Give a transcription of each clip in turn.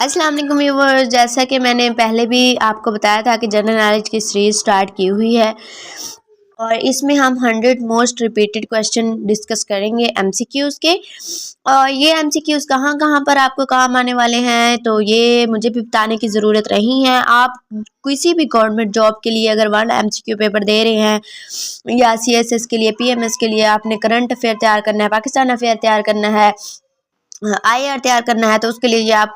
अस्सलाम वालेकुम व्यूअर्स, जैसा कि मैंने पहले भी आपको बताया था कि जनरल नॉलेज की सीरीज़ स्टार्ट की हुई है और इसमें हम 100 मोस्ट रिपीटेड क्वेश्चन डिस्कस करेंगे एमसीक्यूज़ के। और ये एमसीक्यूज़ कहाँ कहाँ पर आपको काम आने वाले हैं, तो ये मुझे भी बताने की ज़रूरत नहीं है। आप किसी भी गवर्नमेंट जॉब के लिए अगर 1 एमसीक्यू पेपर दे रहे हैं या सीएसएस के लिए, पीएमएस के लिए आपने करंट अफेयर तैयार करना है, पाकिस्तान अफेयर तैयार करना है, आईआर तैयार करना है, तो उसके लिए ये आप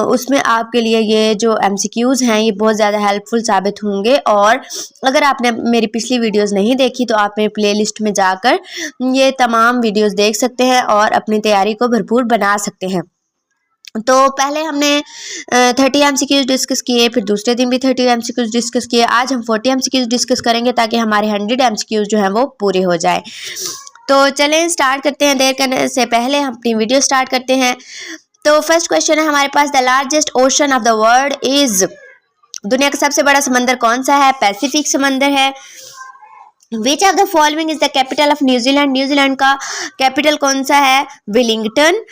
उसमें आपके लिए ये जो एमसीक्यूज़ हैं ये बहुत ज़्यादा हेल्पफुल साबित होंगे। और अगर आपने मेरी पिछली वीडियोस नहीं देखी तो आप मेरी प्लेलिस्ट में जाकर ये तमाम वीडियोस देख सकते हैं और अपनी तैयारी को भरपूर बना सकते हैं। तो पहले हमने 30 एमसीक्यूज़ डिस्कस किए, फिर दूसरे दिन भी 30 एमसीक्यूज़ डिस्कस किए। आज हम 40 एमसीक्यूज़ डिस्कस करेंगे ताकि हमारे 100 एमसीक्यूज़ जो हैं वो पूरे हो जाए। तो चलें स्टार्ट करते हैं, देर करने से पहले हम अपनी वीडियो स्टार्ट करते हैं। तो फर्स्ट क्वेश्चन है हमारे पास, the largest ocean of the world is, दुनिया का सबसे बड़ा समंदर कौन सा है? पैसिफिक समंदर है। Which of the following is the capital of New Zealand, New Zealand का कैपिटल कौन सा है? Wellington.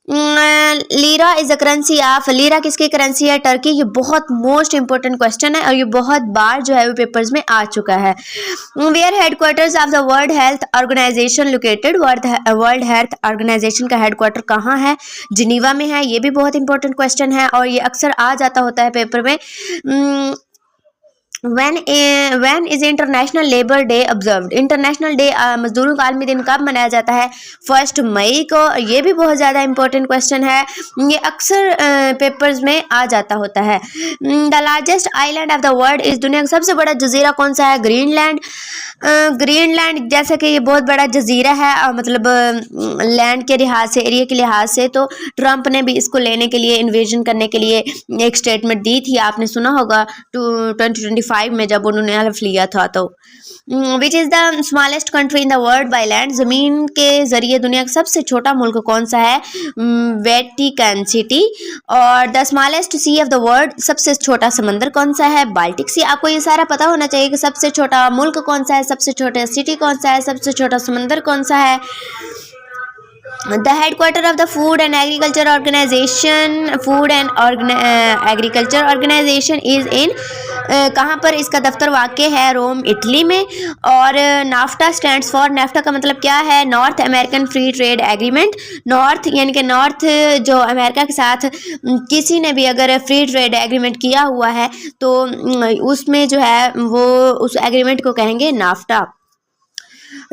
Lira is the currency of, lira किसकी करेंसी है? टर्की। ये बहुत मोस्ट इंपॉर्टेंट क्वेश्चन है और ये बहुत बार जो है वो पेपर्स में आ चुका है। Where headquarters of the world health organisation located, world health organisation का हेडक्वार्टर कहाँ है? जिनीवा में है। ये भी बहुत इंपॉर्टेंट क्वेश्चन है और ये अक्सर आ जाता होता है पेपर में। when is international labour day observed, international day मजदूरों का आलमी दिन कब मनाया जाता है? 1 मई को। ये भी बहुत ज़्यादा इंपॉर्टेंट क्वेश्चन है, ये अक्सर पेपर्स में आ जाता होता है। The largest island of the world इस, दुनिया का सबसे बड़ा जजीरा कौन सा है? ग्रीनलैंड। ग्रीनलैंड जैसे कि ये बहुत बड़ा जजीरा है, मतलब लैंड के लिहाज से, एरिया के लिहाज से, तो ट्रंप ने भी इसको लेने के लिए, इन्वेजन करने के लिए एक स्टेटमेंट दी थी, आपने सुना होगा 2025 में जब उन्होंने हल्फ लिया था। तो विच is the smallest country in the world by land, ज़मीन के ज़रिए दुनिया का सबसे छोटा मुल्क कौन सा है? Vatican city. और the smallest sea of the world, सबसे छोटा समंदर कौन सा है? Baltic sea. आपको ये सारा पता होना चाहिए कि सबसे छोटा मुल्क कौन सा है, सबसे छोटा सिटी कौन सा है, सबसे छोटा समंदर कौन सा है। The headquarter of the food and agriculture organisation, food and agriculture organisation is in, कहाँ पर इसका दफ्तर वाक़ है? रोम, इटली में। और नाफ्टा स्टैंड्स फॉर, नाफ्टा का मतलब क्या है? North American free trade agreement. North यानी कि नॉर्थ जो अमेरिका के साथ किसी ने भी अगर फ्री ट्रेड एग्रीमेंट किया हुआ है तो उसमें जो है वो उस एग्रीमेंट को कहेंगे NAFTA.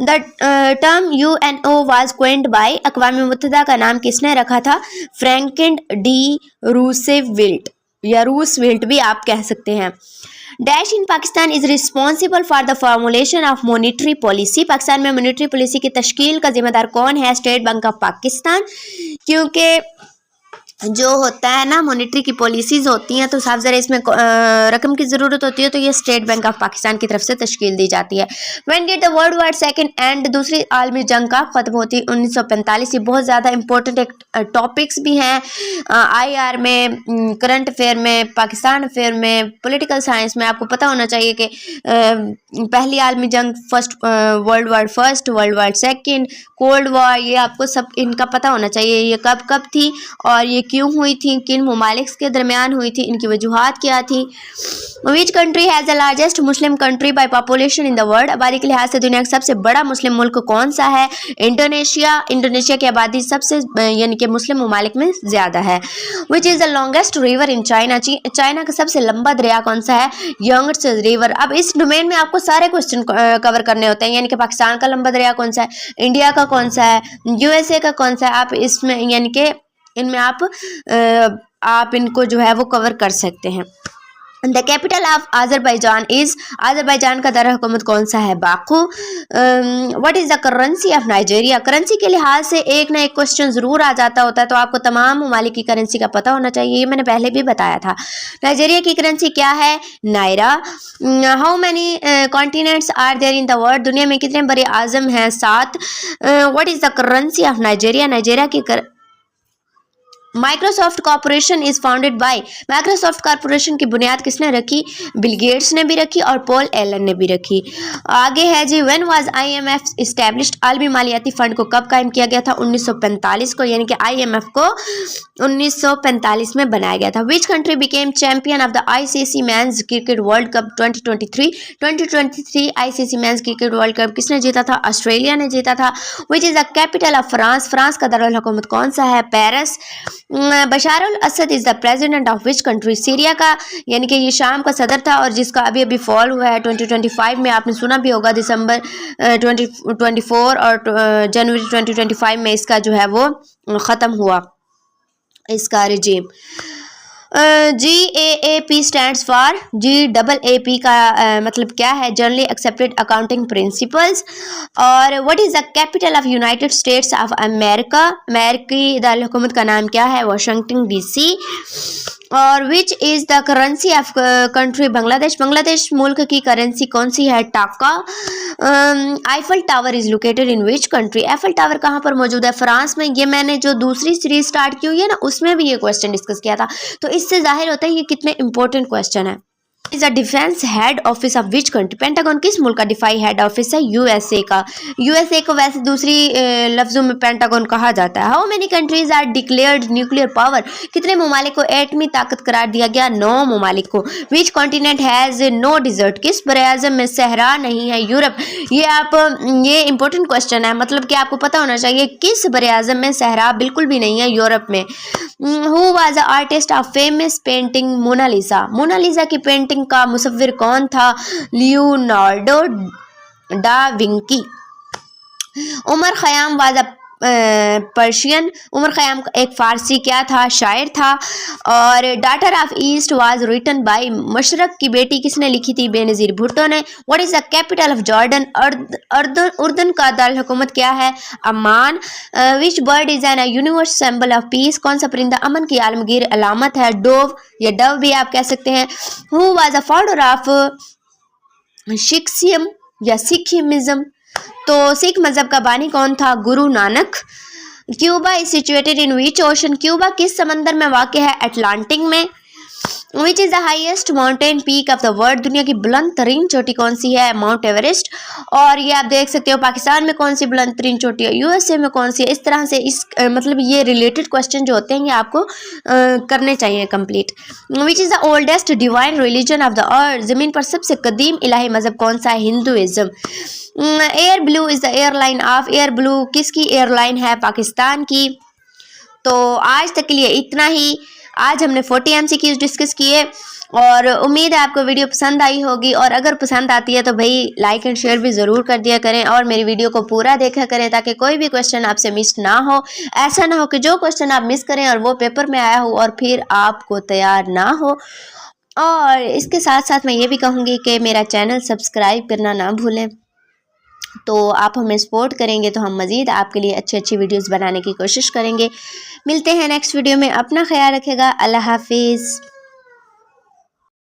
The term UNO was coined by, अक़वाम मुत्तहिदा का नाम किसने रखा था? फ्रैंकलिन डी रूसवेल्ट, या रूसवेल्ट भी आप कह सकते हैं। Dash in Pakistan is responsible for the formulation of monetary policy, Pakistan में मॉनिटरी पॉलिसी की तश्कील का जिम्मेदार कौन है? State Bank of Pakistan. क्योंकि जो होता है ना, मॉनिटरी की पॉलिसीज़ होती हैं तो साफ ज़रा इसमें रकम की ज़रूरत होती है, तो ये स्टेट बैंक ऑफ पाकिस्तान की तरफ से तश्कील दी जाती है। When did the world war second and, दूसरी आलमी जंग का ख़त्म होती? 1945। ये बहुत ज़्यादा इंपॉर्टेंट एक टॉपिक्स भी हैं आईआर में, करंट अफेयर में, पाकिस्तान अफेयर में, पॉलिटिकल साइंस में। आपको पता होना चाहिए कि पहली आलमी जंग, world war first, world war second, cold war, ये आपको सब इनका पता होना चाहिए, ये कब कब थी और ये क्यों हुई थी, किन ममालिक के दरमियान हुई थी, इनकी वजूहात क्या थी। Which country has the largest Muslim country by population in the world, आबादी के लिहाज से दुनिया का सबसे बड़ा मुस्लिम मुल्क कौन सा है? इंडोनेशिया। इंडोनेशिया की आबादी सबसे यानी कि मुस्लिम ममालिक में ज़्यादा है। विच is the longest river in China, China का सबसे लंबा दरिया कौन सा है? Youngest river. अब इस डोमेन में आपको सारे क्वेश्चन कवर करने होते हैं, यानी कि पाकिस्तान का लंबा दरिया कौन सा है, इंडिया का कौन सा है, USA का कौन सा है, आप इसमें यानी कि इनमें आप इनको जो है वो कवर कर सकते हैं। The capital of Azerbaijan is, Azerbaijan का दार हुकूमत कौन सा है? Baku. What is the currency of Nigeria, currency के लिहाज से एक ना एक क्वेश्चन ज़रूर आ जाता होता है, तो आपको तमाम ममालिक की करेंसी का पता होना चाहिए, ये मैंने पहले भी बताया था। नाइजीरिया की करेंसी क्या है? Naira. How many continents are there in the world, दुनिया में कितने बड़े आज़म हैं? 7। What is the currency of Nigeria, Nigeria की Microsoft corporation is founded by, Microsoft corporation की बुनियाद किसने रखी? बिल गेट्स ने भी रखी और पॉल एलन ने भी रखी। आगे है जी, व्हेन वाज आईएमएफ एस्टैब्लिश्ड, आलमी मालियाती फंड को कब कायम किया गया था? 1945 को, यानी कि आईएमएफ को 1945 में बनाया गया था। Which country became champion of the ICC men's cricket world cup 2023 ICC men's cricket world cup किसने जीता था? ऑस्ट्रेलिया ने जीता था। Which is the capital of France, France का दारुल हुकूमत कौन सा है? Paris. बशारुल Asad is the president of which country, Syria का, यानी कि ये शाम का सदर था और जिसका अभी अभी फॉल हुआ है 2025 में, आपने सुना भी होगा दिसंबर 2024 और जनवरी 2025 में इसका जो है वो ख़त्म हुआ इसका regime. GAAP stands for, GAAP का मतलब क्या है? Generally accepted accounting principles. और what is the capital of United States of America, अमेरिकी दारुल हुकूमत का नाम क्या है? Washington DC। और which is the currency of country Bangladesh, Bangladesh मुल्क की करेंसी कौन सी है? Taka. Eiffel tower is located in which country, Eiffel tower कहाँ पर मौजूद है? फ्रांस में। ये मैंने जो दूसरी सीरीज स्टार्ट की हुई है ना, उसमें भी ये क्वेश्चन डिस्कस किया था, तो इससे जाहिर होता है ये कितने इंपॉर्टेंट क्वेश्चन है। Is a defence head office of which country, Pentagon किस मुल्क का डिफाई हेड ऑफिस है? यूएसए का। यूएसए को वैसे दूसरी लफ्जों में पेंटागन कहा जाता है। How many countries are declared nuclear power, कितने ममालिक को एटमी ताकत करार दिया गया? 9 ममालिक को। Which continent has no desert, किस बराज़म में सहरा नहीं है? यूरोप। ये इंपॉर्टेंट क्वेश्चन है, मतलब कि आपको पता होना चाहिए किस बराज़म में सहरा बिल्कुल भी नहीं है? यूरोप में। Who was the artist of famous painting Mona Lisa, Mona Lisa की पेंटिंग का मुसव्विर कौन था? Leonardo da Vinci. Omar Khayyam was a Persian, Omar Khayyam एक फारसी क्या था? शायर था। और daughter of east was written by, मशरक की बेटी किसने लिखी थी? बेनज़ीर भुट्टो ने। What is the capital of Jordan, उर्दन का दारुल हुकूमत क्या है? Amman. Which bird is an universe symbol of peace, कौन सा परिंदा अमन की आलमगीर अलामत है? डोव या डव भी आप कह सकते हैं। Who was the founder of Sikhism या सिखिज्म, तो सिख मजहब का बानी कौन था? Guru Nanak. Cuba is situated in which ocean, Cuba किस समंदर में वाक़ है? अटलांटिक में। विच is the highest mountain peak of the world, दुनिया की बुलंद तरीन चोटी कौन सी है? Mount Everest. और ये आप देख सकते हो पाकिस्तान में कौन सी बुलंद तरीन चोटी है? यूएसए में कौन सी है? इस तरह से इस मतलब ये रिलेटेड क्वेश्चन जो होते हैं ये आपको करने चाहिए complete. Which is the oldest divine religion of the earth, ज़मीन पर सबसे कदीम इलाही मज़हब कौन सा है? Hinduism. Air blue is the airline of, air blue किसकी एयरलाइन है? पाकिस्तान की। तो आज तक के लिए इतना ही। आज हमने 40 MCQs डिस्कस किए और उम्मीद है आपको वीडियो पसंद आई होगी, और अगर पसंद आती है तो भाई लाइक एंड शेयर भी ज़रूर कर दिया करें और मेरी वीडियो को पूरा देखा करें ताकि कोई भी क्वेश्चन आपसे मिस ना हो। ऐसा ना हो कि जो क्वेश्चन आप मिस करें और वो पेपर में आया हो और फिर आपको तैयार ना हो। और इसके साथ साथ मैं ये भी कहूँगी कि मेरा चैनल सब्सक्राइब करना ना भूलें, तो आप हमें सपोर्ट करेंगे तो हम मज़ीद आपके लिए अच्छी अच्छी वीडियोस बनाने की कोशिश करेंगे। मिलते हैं नेक्स्ट वीडियो में, अपना ख्याल रखेगा। अल्लाह हाफिज़।